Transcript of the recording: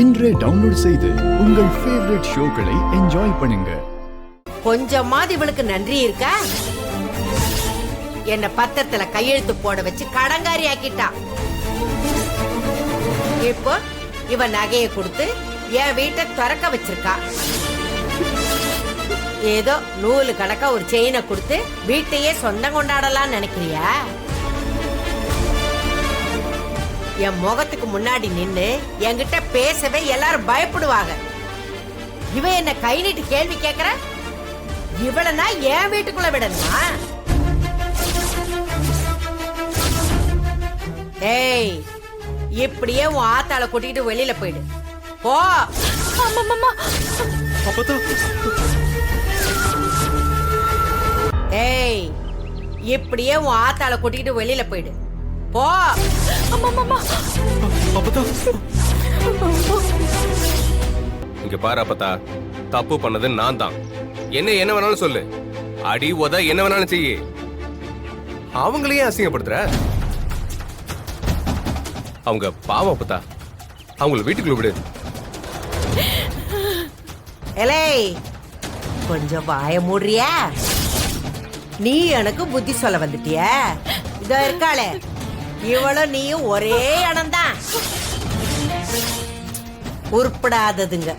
இன்றே டவுன்லோட் செய்து உங்கள் ஃபேவரட் ஷோக்களை என்ஜாய் பண்ணுங்க. கொஞ்சமாவது இவளுக்கு நன்றி இருக்கா? என்ன பத்திரத்துல கையெழுத்து போட வச்சு கடங்காரி ஆக்கிட்டா. இப்போ இவ நகையை கொடுத்து என் வீட்டை திறக்க வச்சிருக்கா. ஏதோ நூலு கணக்கா ஒரு செயினை கொடுத்து வீட்டையே சொந்தம் கொண்டாடலாம் நினைக்கிறியா? என் முகத்துக்கு முன்னாடி நின்னு என்கிட்ட பேசவே எல்லாரும் பயப்படுவாங்க. இவ என்ன கை நீட்டு கேள்வி கேக்குற? இவளனா என் வீட்டுக்குள்ள விடணுமா? ஏய், இப்படியே உன் ஆத்தாளை கூட்டிட்டு வெளியில போயிடு. போ. ஏய், இப்படியே உன் ஆத்தாளை கூட்டிட்டு வெளியில போயிடு. போ. இங்க பாரு அப்பதா, தப்பு பண்ணது நான் தான். என்ன வேணாலும் சொல்லு, அடி உத என்ன வேணாலும் செய்ய. அவங்களையே அசிங்கப்படுத்துற. அவங்க பாவம் அப்பதா, அவங்கள வீட்டுக்குள்ள விடு. எலே, கொஞ்சம் வாய மூடுறியா? நீ எனக்கு புத்தி சொல்ல வந்துட்டிய. இதோ இருக்காளே, இவளும் நீயும் ஒரே இனம்தான். உருப்படாததுங்க.